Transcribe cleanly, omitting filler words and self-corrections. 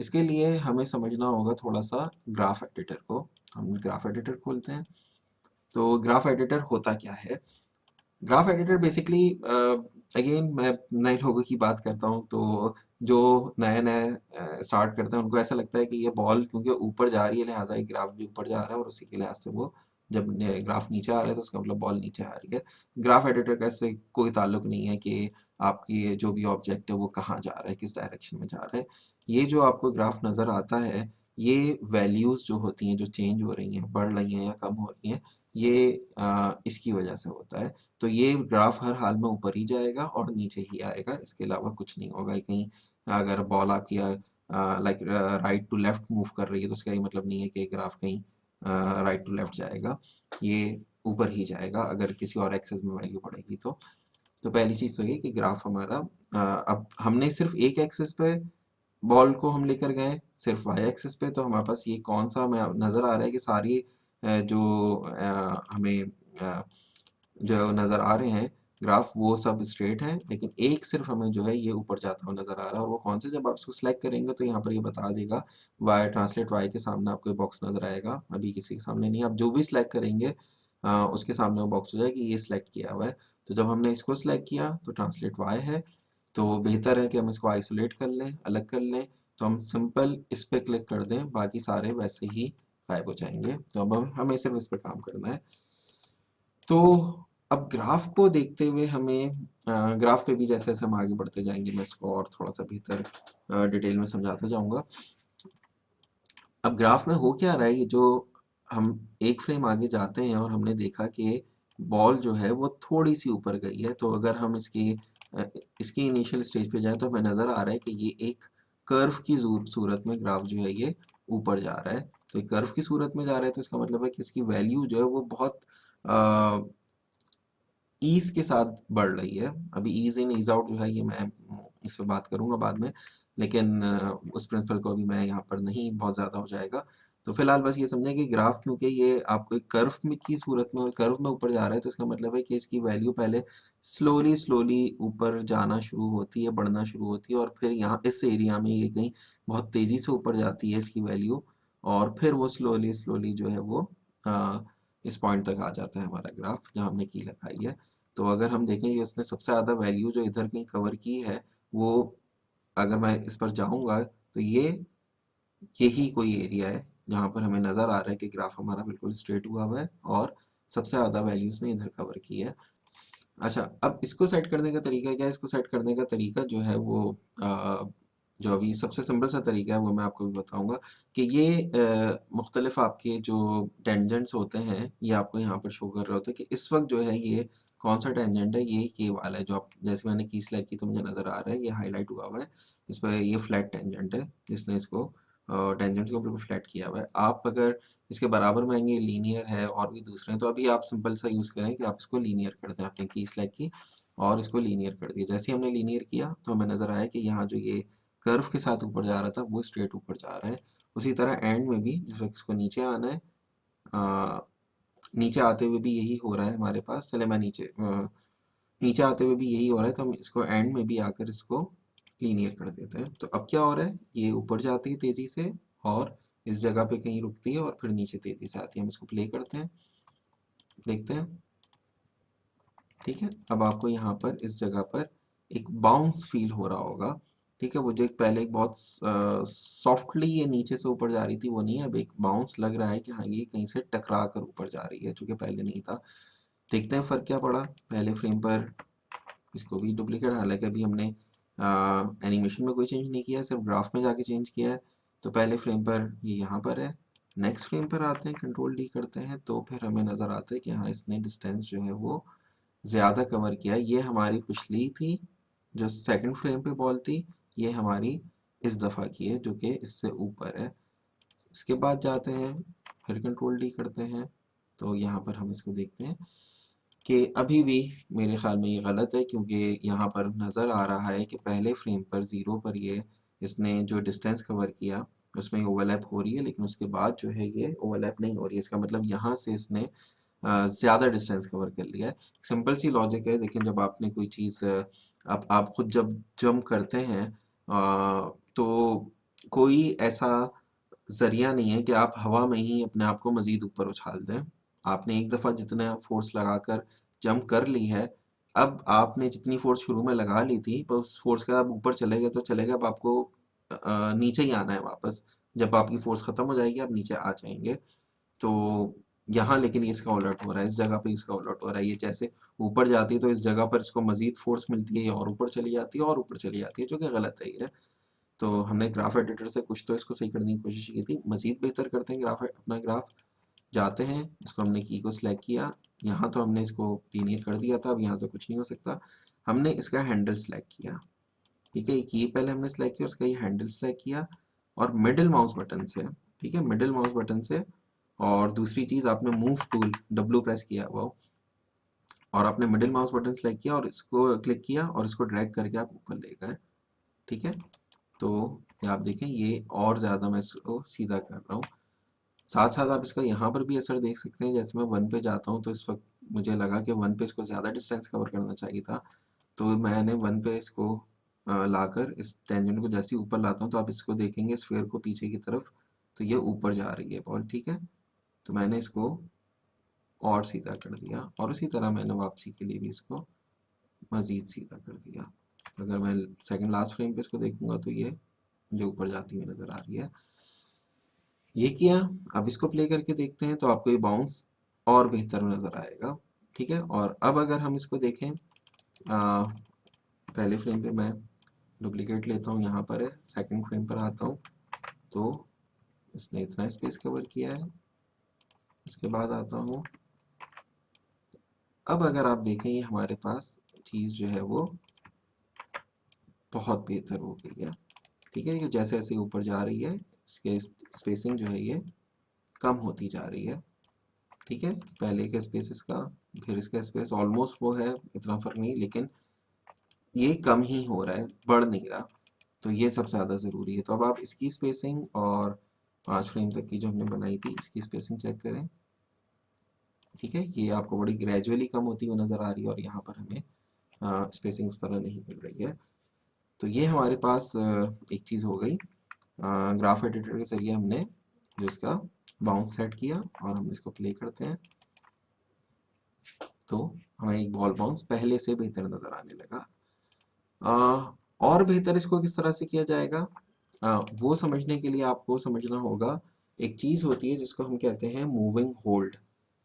इसके लिए हमें समझना होगा थोड़ा सा ग्राफ एडिटर को। हम ग्राफ एडिटर खोलते हैं। तो ग्राफ एडिटर होता क्या है? ग्राफ एडिटर बेसिकली, अगेन मैं नए लोगों की बात करता हूँ, तो जो नए नए स्टार्ट करते हैं उनको ऐसा लगता है कि ये बॉल क्योंकि ऊपर जा रही है लिहाजा ये ग्राफ भी ऊपर जा रहा है, और उसी के लिहाज से वो जब ग्राफ नीचे आ रहा है तो उसका मतलब बॉल नीचे आ रही है। ग्राफ एडिटर का इससे कोई ताल्लुक नहीं है कि आपकी ये जो भी ऑब्जेक्ट है वो कहाँ जा रहा है, किस डायरेक्शन में जा रहा है। ये जो आपको ग्राफ नज़र आता है, ये वैल्यूज़ जो होती हैं, जो चेंज हो रही हैं, बढ़ रही हैं या कम हो रही हैं, ये इसकी वजह से होता है। तो ये ग्राफ हर हाल में ऊपर ही जाएगा और नीचे ही आएगा, इसके अलावा कुछ नहीं होगा। कहीं अगर बॉल आपकी like right to left move कर रही है तो उसका ये मतलब नहीं है कि ग्राफ कहीं राइट टू लेफ्ट जाएगा, ये ऊपर ही जाएगा अगर किसी और एक्सिस में वैल्यू बढ़ेगी तो। पहली चीज़ तो ये कि ग्राफ हमारा, अब हमने सिर्फ एक एक्सिस पे बॉल को हम लेकर गए, सिर्फ वाई एक्सिस पे, तो हमारे पास ये कौन सा हमें नज़र आ रहा है कि सारी जो हमें जो नज़र आ रहे हैं ग्राफ वो सब स्ट्रेट हैं, लेकिन एक सिर्फ हमें जो है ये ऊपर जाता हुआ नज़र आ रहा है। और वो कौन से, जब आप इसको सिलेक्ट करेंगे तो यहाँ पर ये बता देगा, वाई ट्रांसलेट वाई के सामने आपको ये बॉक्स नज़र आएगा। अभी किसी के सामने नहीं, आप जो भी सिलेक्ट करेंगे उसके सामने वो बॉक्स हो जाएगा कि ये सिलेक्ट किया हुआ है। तो जब हमने इसको सिलेक्ट किया तो ट्रांसलेट वाई है, तो बेहतर है कि हम इसको आइसोलेट कर लें, अलग कर लें। तो हम सिंपल इस पर क्लिक कर दें, बाकी सारे वैसे ही गायब हो जाएंगे। तो अब हमें सिर्फ इस पर काम करना है। तो अब ग्राफ को देखते हुए हमें ग्राफ पे भी जैसे जैसे हम आगे बढ़ते जाएंगे मैं इसको और थोड़ा सा बेहतर डिटेल में समझाता जाऊंगा। अब ग्राफ में हो क्या रहा है, ये जो हम एक फ्रेम आगे जाते हैं और हमने देखा कि बॉल जो है वो थोड़ी सी ऊपर गई है, तो अगर हम अ, इसकी इनिशियल स्टेज पे जाएं तो हमें नज़र आ रहा है कि ये एक कर्व की सूरत में ग्राफ जो है ये ऊपर जा रहा है। तो ये कर्व की सूरत में जा रहा है तो इसका मतलब है कि इसकी वैल्यू जो है वो बहुत ईज के साथ बढ़ रही है। अभी ईज इन ईज आउट जो है ये मैं इस पर बात करूंगा बाद में, लेकिन उस प्रिंसिपल को अभी मैं यहाँ पर नहीं, बहुत ज़्यादा हो जाएगा। तो फिलहाल बस ये समझें कि ग्राफ क्योंकि ये आपको एक कर्व में की सूरत में, कर्व में ऊपर जा रहा है, तो इसका मतलब है कि इसकी वैल्यू पहले स्लोली स्लोली ऊपर जाना शुरू होती है, बढ़ना शुरू होती है, और फिर यहाँ इस एरिया में ये कहीं बहुत तेज़ी से ऊपर जाती है इसकी वैल्यू, और फिर वो स्लोली स्लोली जो है वो अ, इस पॉइंट तक आ जाता है हमारा ग्राफ जहाँ हमने की लगाई है। तो अगर हम देखें कि उसने सबसे ज़्यादा वैल्यू जो इधर कहीं कवर की है, वो अगर मैं इस पर जाऊंगा तो यही कोई एरिया है जहाँ पर हमें नज़र आ रहा है कि ग्राफ हमारा बिल्कुल स्ट्रेट हुआ हुआ है और सबसे ज़्यादा वैल्यू उसने इधर कवर की है। अच्छा, अब इसको सेट करने का तरीका क्या है? इसको सेट करने का तरीका जो है वो जो अभी सबसे सिंपल सा तरीका है वो मैं आपको भी बताऊंगा कि ये मुख्तलिफ आपके जो टेंजेंट्स होते हैं ये आपको यहाँ पर शो कर रहे होते हैं कि इस वक्त जो है ये कौन सा टेंजेंट है, ये वाला है जो आप, जैसे मैंने की सिलेक्ट की तो मुझे नज़र आ रहा है ये हाईलाइट हुआ हुआ है, इस पर ये फ्लैट टेंजेंट है जिसने इसको टेंजेंट को बिल्कुल फ्लैट किया हुआ है। आप अगर इसके बराबर में आएंगे, लीनियर है और भी दूसरे हैं, तो अभी आप सिंपल सा यूज़ करें कि आप इसको लीनियर कर दें। आपने की सिलेक्ट की और इसको लीनियर कर दिया, जैसे ही हमने लीनियर किया तो हमें नज़र आया कि यहाँ जो ये कर्व के साथ ऊपर जा रहा था वो स्ट्रेट ऊपर जा रहा है। उसी तरह एंड में भी जिस वक्त इसको नीचे आना है, अ, नीचे आते हुए भी यही हो रहा है हमारे पास। चले मैं नीचे आते हुए भी यही हो रहा है, तो हम इसको एंड में भी आकर इसको लीनियर कर देते हैं। तो अब क्या हो रहा है, ये ऊपर जाती है तेज़ी से और इस जगह पे कहीं रुकती है और फिर नीचे तेज़ी से आती है। हम इसको प्ले करते हैं, देखते हैं। ठीक है, अब आपको यहाँ पर इस जगह पर एक बाउंस फील हो रहा होगा। ठीक है, वो जो एक पहले एक बहुत सॉफ्टली ये नीचे से ऊपर जा रही थी वो नहीं है, अब एक बाउंस लग रहा है कि हाँ ये कहीं से टकरा कर ऊपर जा रही है, जो कि पहले नहीं था। देखते हैं फ़र्क क्या पड़ा। पहले फ्रेम पर इसको भी डुप्लीकेट, हालांकि अभी हमने एनिमेशन में कोई चेंज नहीं किया है, सिर्फ ग्राफ में जाके चेंज किया है। तो पहले फ्रेम पर ये यहाँ पर है, नेक्स्ट फ्रेम पर आते हैं, कंट्रोल डी करते हैं, तो फिर हमें नज़र आता है कि हाँ इसने डिस्टेंस जो है वो ज़्यादा कवर किया है। ये हमारी पिछली थी जो सेकंड फ्रेम पे बॉल थी, ये हमारी इस दफ़ा की है जो कि इससे ऊपर है। इसके बाद जाते हैं, फिर कंट्रोल डी करते हैं, तो यहाँ पर हम इसको देखते हैं कि अभी भी मेरे ख्याल में ये गलत है, क्योंकि यहाँ पर नज़र आ रहा है कि पहले फ्रेम पर ज़ीरो पर ये इसने जो डिस्टेंस कवर किया उसमें ओवरलैप हो रही है, लेकिन उसके बाद जो है ये ओवरलैप नहीं हो रही है। इसका मतलब यहाँ से इसने ज़्यादा डिस्टेंस कवर कर लिया है। सिंपल सी लॉजिक है, लेकिन जब आपने कोई चीज़ आप खुद जब जंप करते हैं तो कोई ऐसा जरिया नहीं है कि आप हवा में ही अपने आप को मजीद ऊपर उछाल दें। आपने एक दफ़ा जितना फोर्स लगाकर जंप कर ली है, अब आपने जितनी फोर्स शुरू में लगा ली थी, पर उस फोर्स के आप ऊपर चले गए तो चले गए, अब आपको नीचे ही आना है वापस। जब आपकी फोर्स खत्म हो जाएगी आप नीचे आ जाएंगे। तो यहाँ लेकिन ये इसका उलट हो रहा है, इस जगह पे इसका उलट हो रहा है। ये जैसे ऊपर जाती है तो इस जगह पर इसको मजीद फोर्स मिलती है, ये और ऊपर चली जाती है और ऊपर चली जाती है, जो कि गलत है ये। तो हमने ग्राफ एडिटर से कुछ तो इसको सही करने की कोशिश की थी, मजीद बेहतर करते हैं ग्राफ, अपना ग्राफ जाते हैं, इसको हमने की को सिलेक्ट किया। यहाँ तो हमने इसको लीनियर कर दिया था, अब यहाँ से कुछ नहीं हो सकता। हमने इसका हैंडल सेलेक्ट किया, ठीक है, की पहले हमने सेलेक्ट किया, उसका ये हैंडल सेलेक्ट किया और मिडिल माउस बटन से, ठीक है, मिडिल माउस बटन से, और दूसरी चीज आपने मूव टूल डब्ल्यू प्रेस किया वो, और आपने मिडिल माउस बटन सेलेक्ट किया और इसको क्लिक किया और इसको ड्रैग करके आप ऊपर ले गए, ठीक है। तो ये आप देखें, ये और ज़्यादा मैं इसको सीधा कर रहा हूँ। साथ साथ आप इसका यहाँ पर भी असर देख सकते हैं। जैसे मैं वन पे जाता हूँ तो इस वक्त मुझे लगा कि वन पे इसको ज़्यादा डिस्टेंस कवर करना चाहिए था, तो मैंने वन पे इसको लाकर इस टेंजेंट को जैसे ही ऊपर लाता हूँ तो आप इसको देखेंगे स्फीयर को पीछे की तरफ, तो ये ऊपर जा रही है बॉल, ठीक है। तो मैंने इसको और सीधा कर दिया और उसी तरह मैंने वापसी के लिए भी इसको मज़ीद सीधा कर दिया। अगर मैं सेकंड लास्ट फ्रेम पे इसको देखूंगा तो ये जो ऊपर जाती हुई नज़र आ रही है। ये किया, अब इसको प्ले करके देखते हैं तो आपको ये बाउंस और बेहतर नज़र आएगा, ठीक है। और अब अगर हम इसको देखें, पहले फ्रेम पे मैं डुप्लीकेट लेता हूँ, यहाँ पर है, सेकंड फ्रेम पर आता हूँ तो इसने इतना स्पेस कवर किया है। उसके बाद आता हूँ, अब अगर आप देखें ये हमारे पास चीज़ जो है वो बहुत बेहतर हो गई है, ठीक है। ये जैसे जैसे ऊपर जा रही है इसके स्पेसिंग जो है ये कम होती जा रही है, ठीक है। पहले के स्पेस का फिर इसका स्पेस ऑलमोस्ट वो है, इतना फर्क नहीं, लेकिन ये कम ही हो रहा है, बढ़ नहीं रहा। तो ये सबसे ज़्यादा ज़रूरी है। तो अब आप इसकी स्पेसिंग और 5 फ्रेम तक की जो हमने बनाई थी इसकी स्पेसिंग चेक करें, ठीक है। ये आपको बड़ी ग्रेजुअली कम होती हुई नज़र आ रही है और यहाँ पर हमें स्पेसिंग उस तरह नहीं मिल रही है। तो ये हमारे पास एक चीज़ हो गई, ग्राफ एडिटर के जरिए हमने जो इसका बाउंस सेट किया और हम इसको प्ले करते हैं तो हमें एक बॉल बाउंस पहले से बेहतर नज़र आने लगा। और बेहतर इसको किस तरह से किया जाएगा, वो समझने के लिए आपको समझना होगा, एक चीज़ होती है जिसको हम कहते हैं मूविंग होल्ड।